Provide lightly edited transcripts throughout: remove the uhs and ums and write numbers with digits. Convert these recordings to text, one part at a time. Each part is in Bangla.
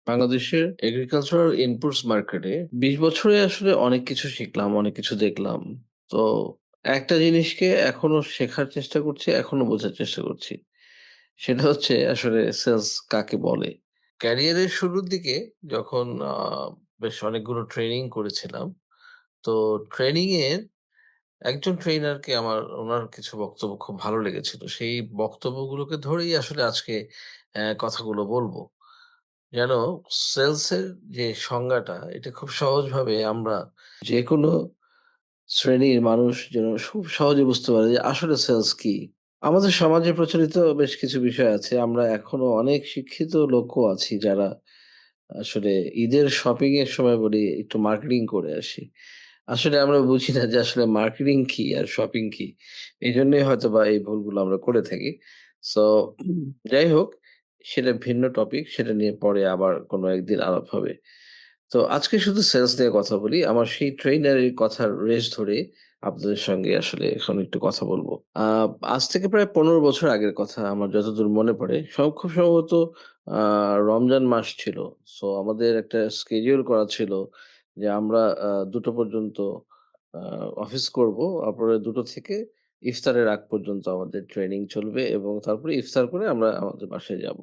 বাংলাদেশের এগ্রিকালচারাল ইনপুটস মার্কেটে ২০ বছরে আসলে অনেক কিছু শিখলাম, অনেক কিছু দেখলাম। তো একটা জিনিসকে এখনো শেখার চেষ্টা করছি, এখনো বোঝার চেষ্টা করছি। সেটা হচ্ছে আসলে সেলস কাকে বলে? ক্যারিয়ারের শুরুর দিকে যখন বেশ অনেকগুলো ট্রেনিং করেছিলাম। তো ট্রেনিং এর একজন ট্রেইনারকে উনার কিছু বক্তব্য খুব ভালো লেগেছিল। সেই বক্তব্যগুলোকে ধরেই আসলে আজকে কথাগুলো বলব। যেন সেলসের যে সংজ্ঞাটা এটা খুব সহজভাবে আমরা যেকোনো শ্রেণীর মানুষ যেন খুব সহজে বুঝতে পারে যে আসলে সেলস কি। আমাদের সমাজে প্রচলিত বেশ কিছু বিষয় আছে। আমরা এখনো অনেক শিক্ষিত লোকও আছি যারা আসলে ঈদের শপিং এর সময় বলি একটু মার্কেটিং করে আসি। আসলে আমরা বুঝি না যে আসলে মার্কেটিং কি আর শপিং কি? এজন্যই হয়তোবা এই ভুলগুলো আমরা করে থাকি। সো যাই হোক সেটা ভিন্ন টপিক। সেটা নিয়ে পরে আবার কোনো একদিন আলাপ হবে। তো আজকে শুধু সেলস নিয়ে কথা বলি। আমার সেই ট্রেইনারের কথার রেশ ধরে আপনাদের সঙ্গে আসলে এখন একটু কথা বলব। আ আজ থেকে প্রায় ১৫ বছর আগের কথা আমার যতদূর মনে পড়ে। খুব সম্ভবত আ রমজান মাস ছিল। সো আমাদের একটা schedule করা ছিল যে আমরা ২টো পর্যন্ত আ অফিস করব। তারপরে ২টো থেকে ইফতারের আগ পর্যন্ত আমাদের ট্রেনিং চলবে এবং তারপরে ইফতার করে আমরা আমাদের বাসায় যাব।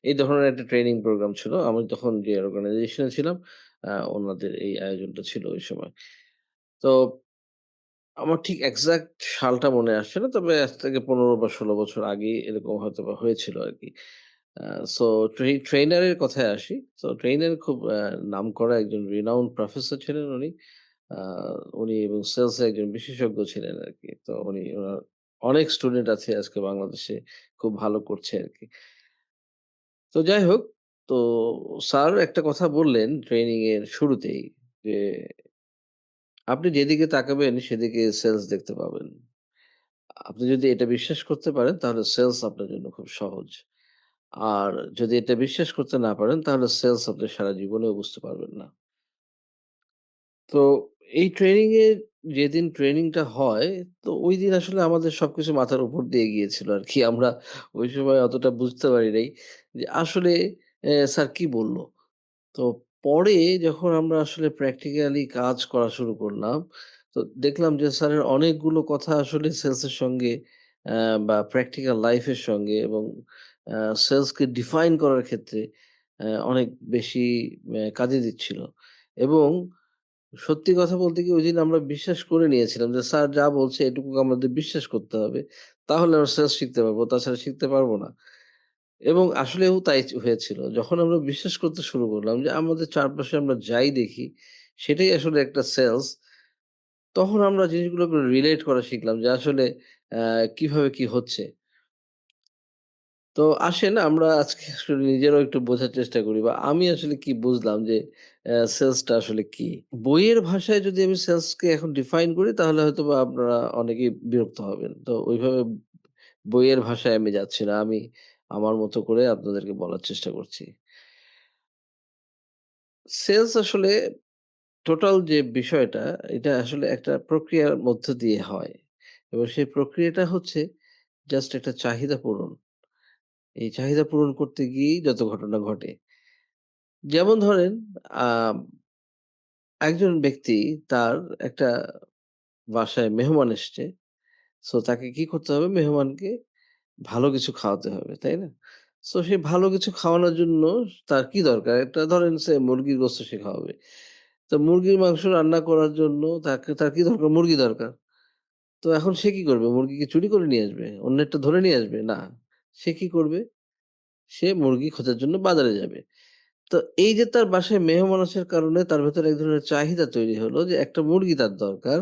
এই ধরনের একটা ট্রেনিং প্রোগ্রাম ছিল। আমি তখন যে অর্গানাইজেশন এ ছিলাম ওনাদের এই আয়োজনটা ছিল ওই সময়। তো আমার ঠিক এক্সাক্ট সালটা মনে আসছে না। তবে আজ থেকে ১৫ বা ১৬ বছর আগেই এরকম হয়তোবা হয়েছিল আরকি। আ সো ট্রেইনারের কথায় আসি। তো ট্রেইনার খুব নামকরা একজন রিনাউন্ড প্রফেসর ছিলেন উনি। আ উনি এবং সেলস এ একজন বিশেষজ্ঞ ছিলেন আরকি। তো উনার অনেক স্টুডেন্ট আছে আজকে বাংলাদেশে খুব ভালো করছে আরকি। তো যাই হোক, তো স্যার একটা কথা বললেন ট্রেনিং এর শুরুতেই যে, "আপনি যেদিকে তাকাবেন সেদিকে সেলস দেখতে পাবেন। আপনি যদি এটা বিশ্বাস করতে পারেন তাহলে সেলস আপনার জন্য খুব সহজ। আর যদি এটা বিশ্বাস করতে না পারেন তাহলে সেলস আপনি সারা জীবনেও বুঝতে পারবেন না।" তো এই ট্রেনিং এ যেদিন ট্রেনিংটা হয়, তো ঐদিন আসলে আমাদের সবকিছু মাথার উপর দিয়ে গিয়েছিল আরকি। আমরা ওই সময় অতটা বুঝতে পারি নাই যে আসলে স্যার কি বলল? তো পরে যখন আমরা আসলে প্র্যাকটিক্যালি কাজ করা শুরু করলাম, তো দেখলাম যে স্যারের অনেকগুলো কথা আসলে সেলসের সঙ্গে আ বা প্র্যাকটিক্যাল লাইফ এর সঙ্গে এবং আ সেলসকে ডিফাইন করার ক্ষেত্রে অনেক বেশি কাজে দিচ্ছিল। এবং সত্যি কথা বলতে কি ঐদিন আমরা বিশ্বাস করে নিয়েছিলাম যে স্যার যা বলছে এটুকু আমাদের বিশ্বাস করতে হবে। তাহলে আমরা সেলস শিখতে পারবো। তাছাড়া শিখতে পারব না। এবং আসলেও তাই হয়েছিল। যখন আমরা বিশ্বাস করতে শুরু করলাম যে আমাদের চারপাশে আমরা যাই দেখি সেটাই আসলে একটা সেলস। তখন আমরা জিনিসগুলোকে রিলেট করা শিখলাম যে আসলে কিভাবে কি হচ্ছে। তো আসেন আমরা আজকে আসলে নিজেরাও একটু বোঝার চেষ্টা করি বা আমি আসলে কি বুঝলাম যে সেলসটা আসলে কি? বইয়ের ভাষায় যদি আমি সেলসকে এখন ডিফাইন করি তাহলে হয়তোবা আপনারা অনেকেই বিরক্ত হবেন। তো ওইভাবে বইয়ের ভাষায় আমি যাচ্ছি না। আমি আমার মতো করে আপনাদেরকে বলার চেষ্টা করছি। সেলস আসলে টোটাল যে বিষয়টা, এটা আসলে একটা প্রক্রিয়ার মধ্য দিয়ে হয়। এবং সেই প্রক্রিয়াটা হচ্ছে জাস্ট একটা চাহিদা পূরণ। এই চাহিদা পূরণ করতে গিয়েই যত ঘটনা ঘটে। যেমন ধরেন আম একজন ব্যক্তি তার একটা বাসায় মেহমান এসছে। সো তাকে কি করতে হবে? মেহমানকে ভালো কিছু খাওয়াতে হবে, তাই না? সো সেই ভালো কিছু খাওয়ানোর জন্য তার কি দরকার? একটা ধরেন সে মুরগির গোস্ত সে খাওয়াবে। তো মুরগির মাংস রান্না করার জন্য তার কি দরকার? মুরগি দরকার। তো এখন সে কি করবে? মুরগি কি চুরি করে নিয়ে আসবে? অন্যেরটা ধরে নিয়ে আসবে? না। সে কি করবে? সে মুরগি খোঁজার জন্য বাজারে যাবে। তো এই যে তার বাসায় মেহমান আসার কারণে তার ভেতরে এক ধরনের চাহিদা তৈরি হলো যে একটা মুরগি তার দরকার।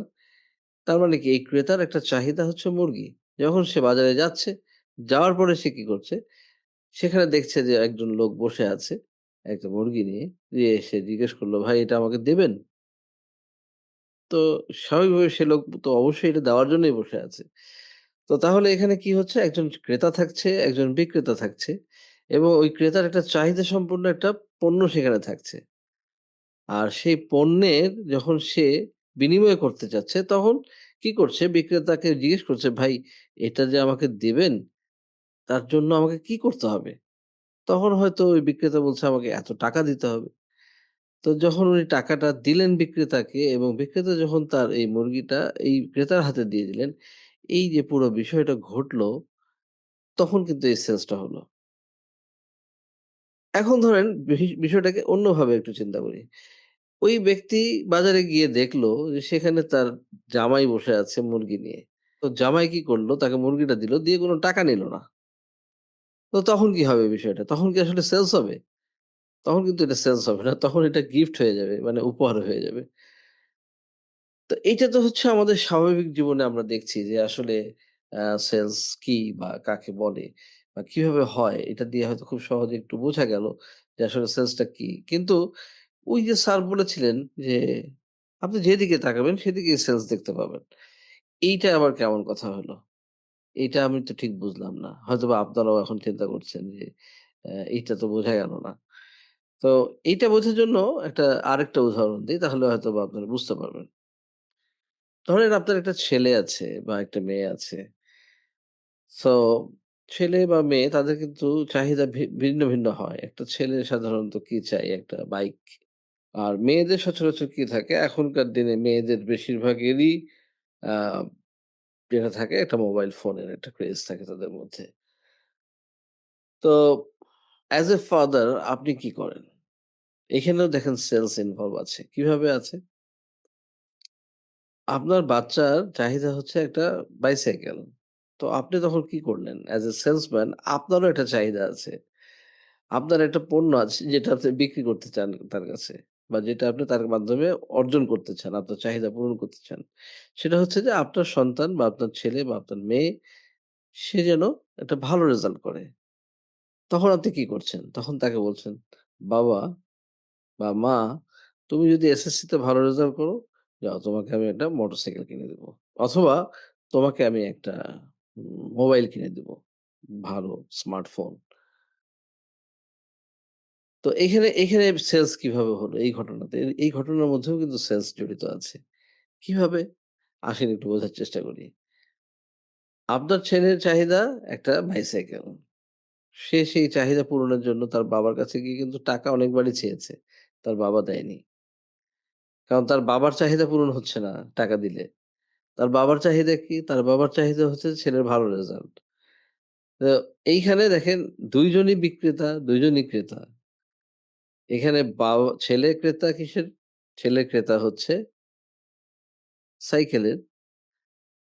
তার মানে কি এই ক্রেতার একটা চাহিদা হচ্ছে মুরগি। যখন সে বাজারে যাচ্ছে, যাওয়ার পরে সে কি করছে? সেখানে দেখছে যে একজন লোক বসে আছে একটা মুরগি নিয়ে। দিয়ে সে জিজ্ঞেস করল, "ভাই এটা আমাকে দেবেন?" তো স্বাভাবিকভাবে সে লোক তো অবশ্যই এটা দেওয়ার জন্যই বসে আছে। তো তাহলে এখানে কি হচ্ছে? একজন ক্রেতা থাকছে, একজন বিক্রেতা থাকছে এবং ওই ক্রেতার একটা চাহিদা সম্পন্ন একটা পণ্য সেখানে থাকছে। আর সেই পণ্যের যখন সে বিনিময় করতে চাচ্ছে, তখন কি করছে? বিক্রেতাকে জিজ্ঞেস করছে, "ভাই এটা যে আমাকে দেবেন, তার জন্য আমাকে কি করতে হবে?" তখন হয়তো ওই বিক্রেতা বলছে আমাকে এত টাকা দিতে হবে। তো যখন উনি টাকাটা দিলেন বিক্রেতাকে এবং বিক্রেতা যখন তার এই মুরগিটা এই ক্রেতার হাতে দিয়ে দিলেন, এই যে পুরো বিষয়টা ঘটলো, তখন কিন্তু এই সেলসটা হলো। এখন ধরেন বিষয়টাকে অন্যভাবে একটু চিন্তা করি। ওই ব্যক্তি বাজারে গিয়ে দেখলো যে সেখানে তার জামাই বসে আছে মুরগি নিয়ে। তো জামাই কি করলো? তাকে মুরগিটা দিল, দিয়ে কোনো টাকা নিল না। তো তখন কি হবে বিষয়টা? তখন কি আসলে সেলস হবে? তখন কিন্তু এটা সেলস হবে না। তখন এটা গিফট হয়ে যাবে। মানে উপহার হয়ে যাবে। তো এইটা তো হচ্ছে আমাদের স্বাভাবিক জীবনে আমরা দেখছি যে আসলে আ সেলস কি বা কাকে বলে বা কিভাবে হয় এটা দিয়ে হয়তো খুব সহজে একটু বোঝা গেল যে আসলে সেলসটা কি। কিন্তু ওই যে স্যার বলেছিলেন যে, আপনি যেদিকে তাকাবেন সেদিকেই সেলস দেখতে পাবেন। এইটা আবার কেমন কথা হলো? এইটা আমি তো ঠিক বুঝলাম না। হয়তোবা আপনারাও এখন চিন্তা করছেন যে এইটা তো বোঝা গেল না। তো এইটা বোঝার জন্য আরেকটা উদাহরণ দেই তাহলে হয়তোবা আপনারা বুঝতে পারবেন। ধরেন আপনার একটা ছেলে আছে বা একটা মেয়ে আছে। সো ছেলে বা মেয়ে তাদের কিন্তু চাহিদা ভিন্ন, ভিন্ন হয়। একটা ছেলে সাধারণত কি চায়? একটা বাইক। আর মেয়েদের সচরাচর কি থাকে? এখনকার দিনে মেয়েদের বেশিরভাগেরই আ যেটা থাকে একটা মোবাইল ফোনের একটা ক্রেজ থাকে তাদের মধ্যে। তো অ্যাজ এ ফাদার আপনি কি করেন? এখানেও দেখেন সেলস ইনভলভ আছে। কিভাবে আছে? আপনার বাচ্চার চাহিদা হচ্ছে একটা বাইসাইকেল। তো আপনি তখন কি করলেন? অ্যাজ এ সেলসম্যান আপনারও একটা চাহিদা আছে। আপনার একটা পণ্য আছে যেটা আপনি বিক্রি করতে চান তার কাছে বা যেটা আপনি তার মাধ্যমে অর্জন করতে চান, আপনার চাহিদা পূরণ করতে চান। সেটা হচ্ছে যে আপনার সন্তান বা আপনার ছেলে বা আপনার মেয়ে সে যেন একটা ভালো রেজাল্ট করে। তখন আপনি কি করছেন? তখন তাকে বলছেন, "বাবা বা মা তুমি যদি এসএসসিতে ভালো রেজাল্ট করো, যাও তোমাকে আমি একটা মোটরসাইকেল কিনে দেব। অথবা তোমাকে আমি একটা মোবাইল কিনে দেব। ভালো স্মার্টফোন।" তো এখানে সেলস কিভাবে হলো এই ঘটনাতে? এই ঘটনার মধ্যেও কিন্তু সেলস জড়িত আছে। কিভাবে? আসেন একটু বোঝার চেষ্টা করি। আপনার ছেলের চাহিদা একটা বাইসাইকেল। সে সেই চাহিদা পূরণের জন্য তার বাবার কাছে গিয়ে কিন্তু টাকা অনেকবারই চেয়েছে। তার বাবা দেয়নি। কারণ তার বাবার চাহিদা পূরণ হচ্ছে না টাকা দিলে। তার বাবার চাহিদা কি? তার বাবার চাহিদা হচ্ছে ছেলের ভালো রেজাল্ট। তো এইখানে দেখেন ২ জনই বিক্রেতা, ২ জনই ক্রেতা। এখানে ছেলে ক্রেতা কিসের? ছেলে ক্রেতা হচ্ছে সাইকেলের।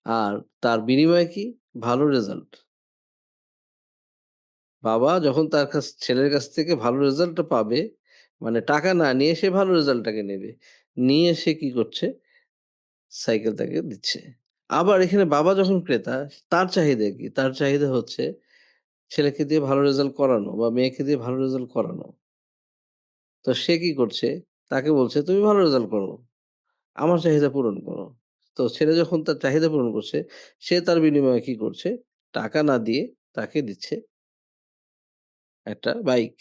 আর তার বিনিময়ে কি? ভালো রেজাল্ট। বাবা যখন তার ছেলের কাছ থেকে ভালো রেজাল্টটা পাবে, মানে টাকা না নিয়ে সে ভালো রেজাল্টটাকে নেবে। নিয়ে সে কি করছে? সাইকেল তাকে দিচ্ছে। আবার এখানে বাবা যখন ক্রেতা, তার চাহিদা কি? তার চাহিদা হচ্ছে ছেলেকে দিয়ে ভালো রেজাল্ট করানো বা মেয়েকে দিয়ে ভালো রেজাল্ট করানো। তো সে কি করছে? তাকে বলছে, "তুমি ভালো রেজাল্ট করো। আমার চাহিদা পূরণ করো।" তো ছেলে যখন তার চাহিদা পূরণ করছে, সে তার বিনিময়ে কি করছে? টাকা না দিয়ে তাকে দিচ্ছে একটা বাইক।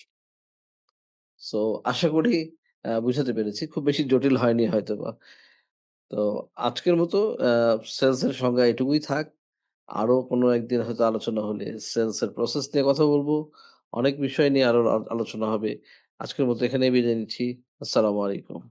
সো আশা করি বুঝাতে পেরেছি। খুব বেশি জটিল হয়নি হয়তোবা। তো আজকের মতো আ সেলস এর সংজ্ঞা এটুকুই থাক। আরো কোনো একদিন হয়তো আলোচনা হলে সেলস এর প্রসেস নিয়ে কথা বলব। অনেক বিষয় নিয়ে আরো আলোচনা হবে। আজকের মতো এখানেই বিদায় নিচ্ছি। আসসালামু আলাইকুম।